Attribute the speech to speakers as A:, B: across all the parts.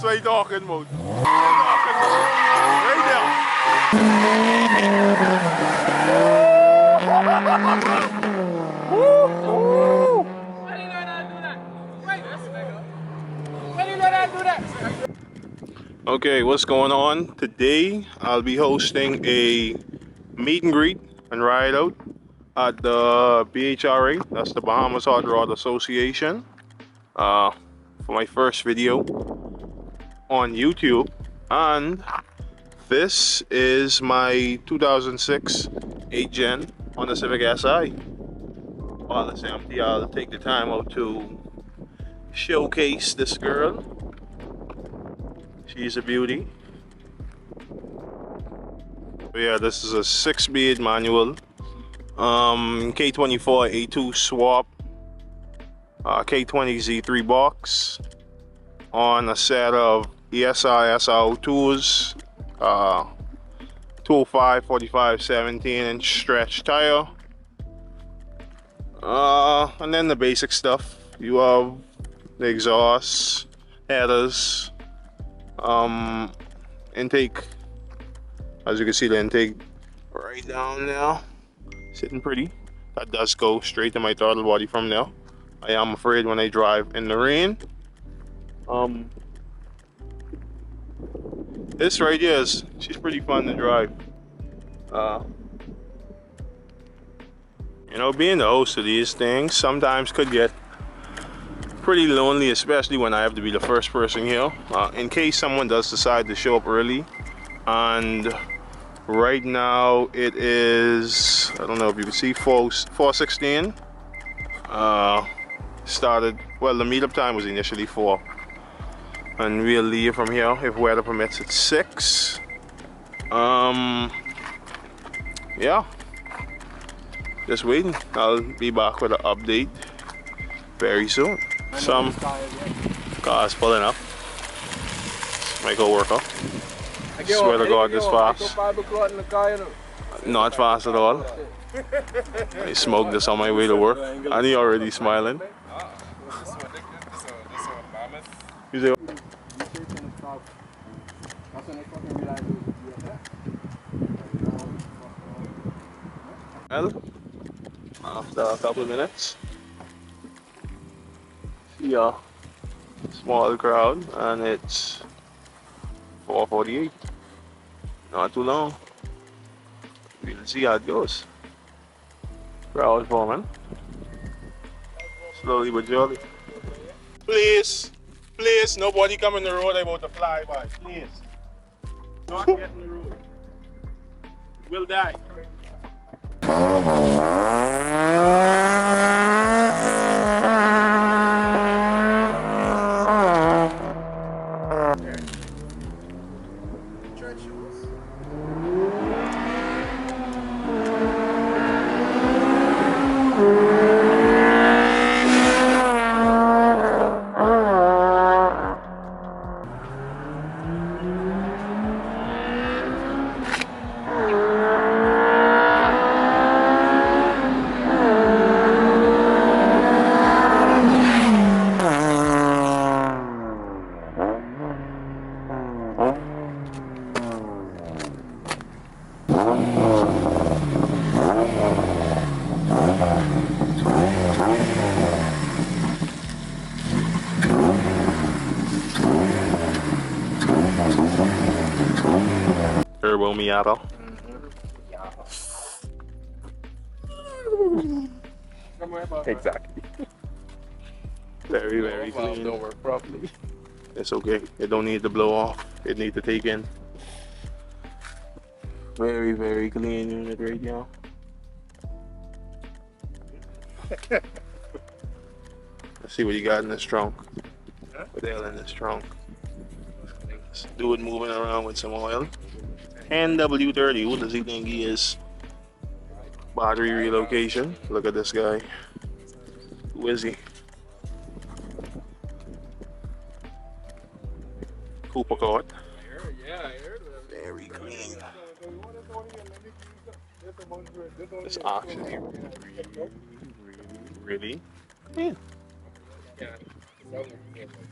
A: That's what I'm talking about. Right there. Woo! Why did I not do that? Wait, why did I not do that? Okay, what's going on? Today I'll be hosting a meet and greet and ride out at the BHRA, that's the Bahamas Hot Rod Association, for my first video on YouTube. And this is my 2006 8 Gen on the Civic SI. While it's empty, I'll take the time out to showcase this girl. She's a beauty. So yeah, this is a 6-speed manual, K24 A2 swap, K20 Z3 box on a set of ESI SR02s, 205 45 17-inch stretch tire, and then the basic stuff. You have the exhaust, headers, intake. As you can see, the intake right down there, sitting pretty. That does go straight to my throttle body from there. I am afraid when I drive in the rain. This right here she's pretty fun to drive. You know, being the host of these things sometimes could get pretty lonely, especially when I have to be the first person here. In case someone does decide to show up early. And right now it is, I don't know if you can see, 4:16. Started, well, the meetup time was initially 4. And we'll leave from here, if weather permits, at 6. Yeah. Just waiting. I'll be back with an update very soon. Some cars pulling up. My co-worker. Swear to God, this fast. Not fast at all. I smoked this on my way to work, and he already smiling. You say, well, after a couple of minutes, see a small crowd, and it's 4:48. Not too long. We'll see how it goes. Crowd forming. Slowly but surely. Please, please, nobody come in the road. I'm about to fly by. Please. Not get in the road. We'll die. Turbo Miata. Exactly. Very, very clean. Don't work properly. It's okay. It don't need to blow off. It need to take in. Very, very clean unit right now. Let's see what you got in this trunk. What the hell in this trunk? Let's do it moving around with some oil. NW30, who does he think he is? Battery relocation. Look at this guy. Who is he? Cooper card. Very clean. It's actually really clean.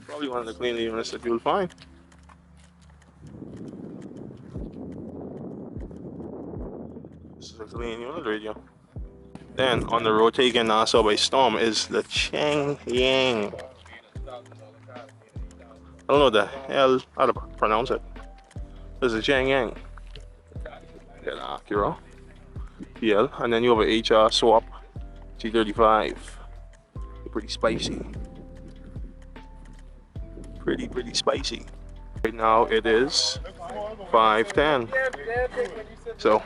A: Probably one of the cleaner units that you'll find. clean unit radio. Then on the road taking Nassau by storm is the Chang Yang. I don't know the hell how to pronounce it. This is Chang Yang. Get an Acura PL, and then you have a HR swap G35. Pretty spicy. Pretty spicy. Right now it is 5:10. So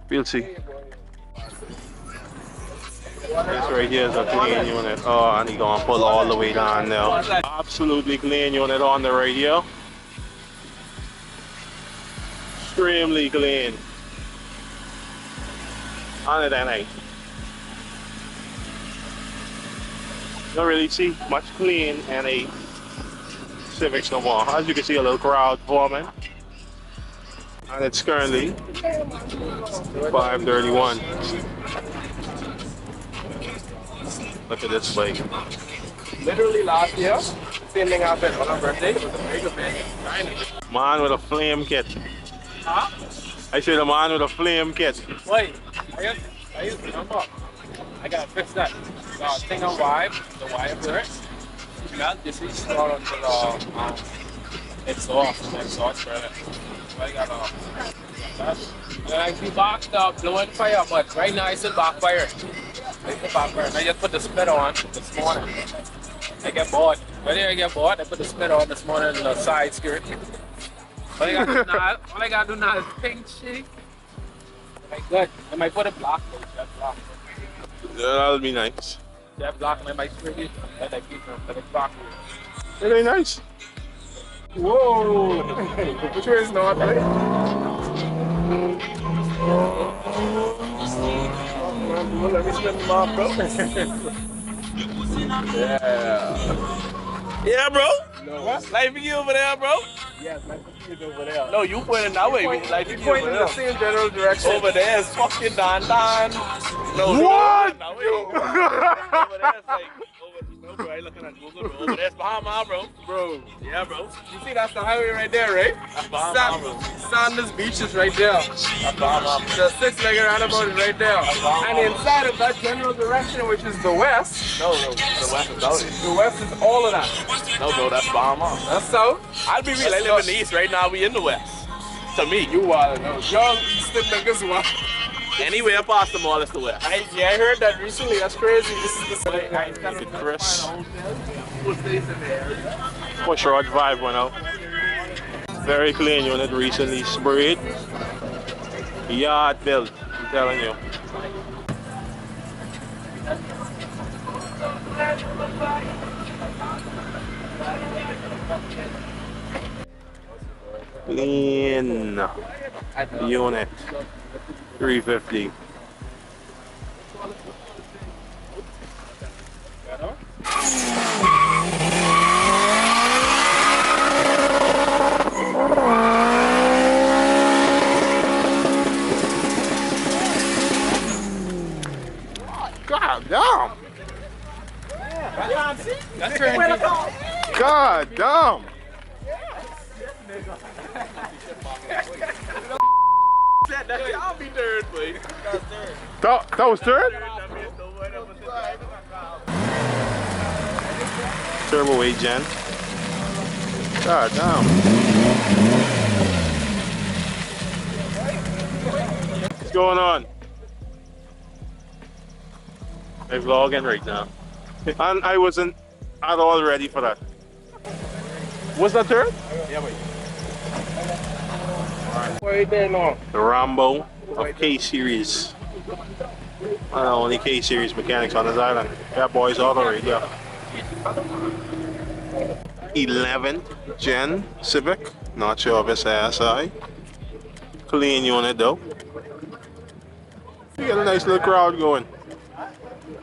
A: we'll see. This right here is a clean unit. Oh, and he gonna pull all the way down now. Absolutely clean unit on the radio. Extremely clean. On it, NA. Don't really see much clean NA Civics no more. As you can see, a little crowd forming. And it's currently 5:31. Look at this bike.
B: Literally last year, same thing happened on our birthday. It was a big event.
A: Man with a flame kit.
B: Huh?
A: I said a man with a flame kit.
B: Wait, I used to jump up. I gotta fix that. Thing on wire, the wire for it. You got this is not until it's off, the exhaust for it. So I gotta that. Then I be backed up, blowing fire, but right now it's still backfire. I just put the spit on this morning. I get bored. Whenever I get bored, I put the spit on this morning in the side skirt. All I gotta do now is pink shitty. Like good. I might put it black though, jet black.
A: That'll be nice.
B: Jet black and I might spray it. And I keep them, but it's black.
A: Really nice.
B: Whoa! Which way is north, right? Let me spin them off, bro. Yeah.
C: Yeah, bro.
B: No. What?
C: Life for you over there, bro.
B: Yes, my computer's over there.
C: No, you pointing that way. Life for you
B: Pointing
C: over
B: in
C: there.
B: the same general direction.
C: Over there is fucking Don. No,
A: What?
C: No, over there is like, no, bro, I ain't looking at Google, bro. Over there's Bahamas, bro.
B: Bro,
C: Yeah, bro.
B: you see that's the highway right there, right?
C: That's Bahamas, bro.
B: Sanders Beach is right there.
C: That's Bahamas.
B: The six-legged roundabout is right there. And inside of that general direction, which is the west,
C: No, the west is south.
B: the west is all of that.
C: No, bro, that's Bahamas.
B: That's south.
C: I'll be real. I live in the east right now. We in the west. To me,
B: You are, no. Y'all eastern niggas wild.
C: anywhere past the mall is the west.
B: I heard that recently. That's crazy. This is the
A: Look at Chris.
B: full face in there.
A: Push rod vibe went out. Very clean unit, recently sprayed. Yard built, I'm telling you. Clean unit, 350. God damn!
B: That's turning.
A: God damn!
C: That can't be third, please.
A: That was third? Turbo 8 gen. God damn. What's going on? I'm vlogging right now. And I wasn't at all ready for that. Was that third?
B: Yeah, wait. Right there now.
A: The Rambo of K-Series. Only K-Series mechanics on this island. Yeah, boys, all the radio. 11th gen Civic. Not sure if it's SI. Clean unit though. We got a nice little crowd going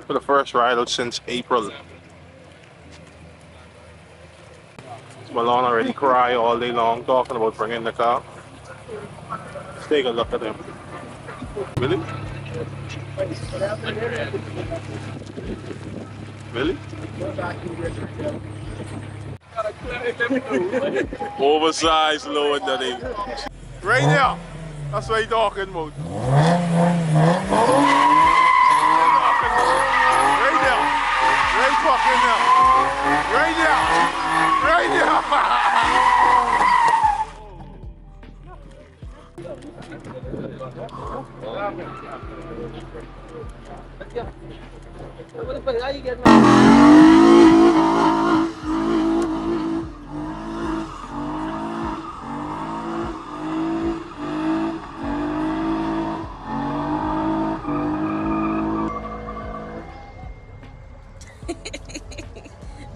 A: for the first ride out since April. Malone already cry all day long talking about bringing the car. Let's take a look at him. Really? Really? Oversized load that he. Right there. That's what he's talking about. walk in now. Right now. Right now.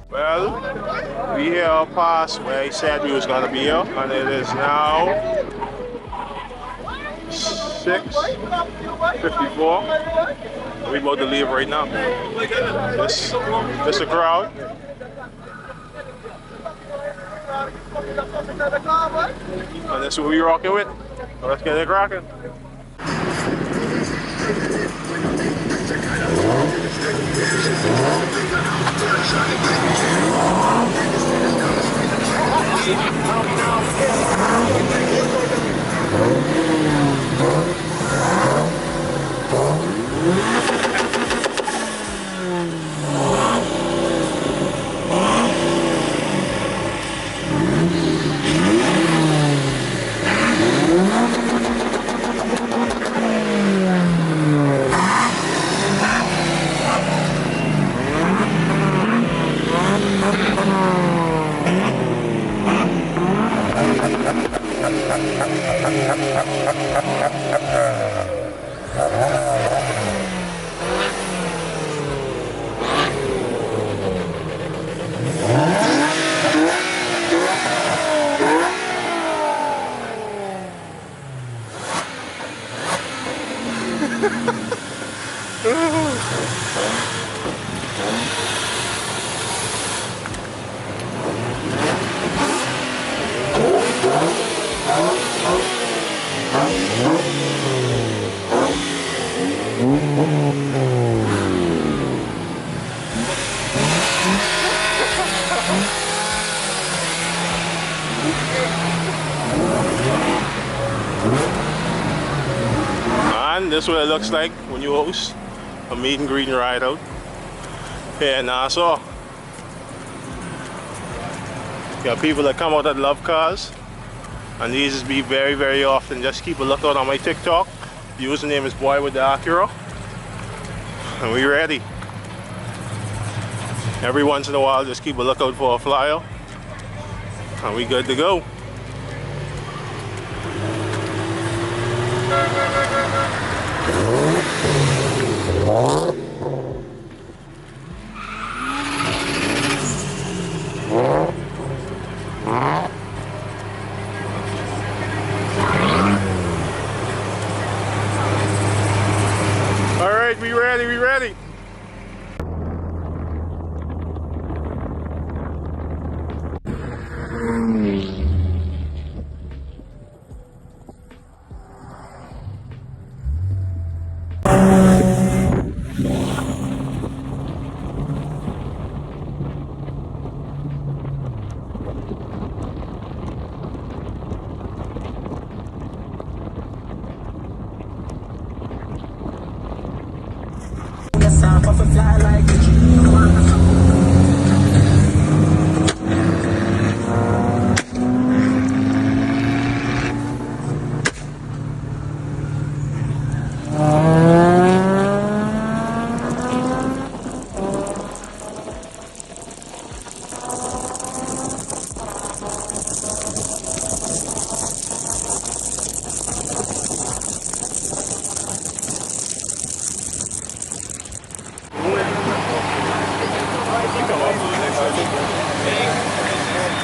A: Well, we here past where he said we was gonna be here, and it is now 6:54. We about to leave right now. This the crowd. And that's what we rocking with. So let's get it rocking. And this is what it looks like when you host a meet and greet and ride out here in Nassau. You got people that come out that love cars, and these be very, very often. Just keep a lookout on my TikTok. The username is Boy with the Acura, and we ready. Every once in a while, just keep a lookout for a flyer, and we good to go. All right, we ready, we ready.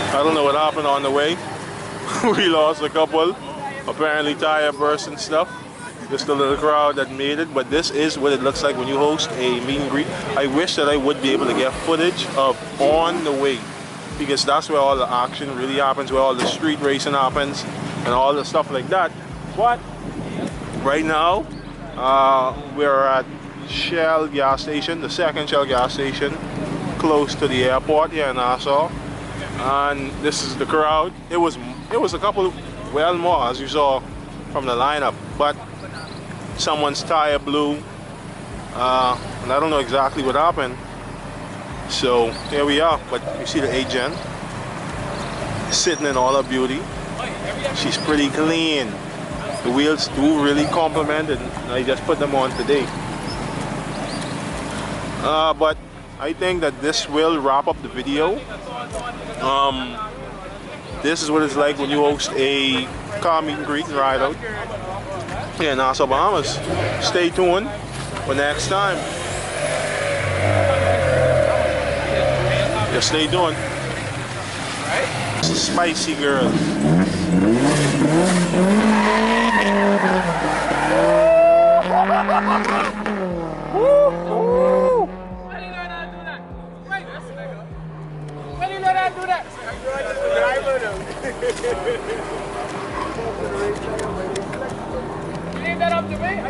A: I don't know what happened on the way. We lost a couple, apparently tire burst and stuff. Just a little crowd that made it, but this is what it looks like when you host a meet and greet. I wish that I would be able to get footage of on the way, because that's where all the action really happens, where all the street racing happens and all the stuff like that. But right now, we're at Shell gas station, the second Shell gas station, close to the airport here in Nassau. And this is the crowd. It was a couple, well more, as you saw from the lineup, but someone's tire blew, and I don't know exactly what happened, So here we are, but you see the agent sitting in all her beauty. She's pretty clean. The wheels do really complement it. I just put them on today. But I think that this will wrap up the video. This is what it's like when you host a car meet and greet and ride out here in Nassau, Bahamas. Stay tuned for next time. Just stay tuned. Spicy girl.
B: Why did I not do that? Wait, why did I not do that? You leave that up to me?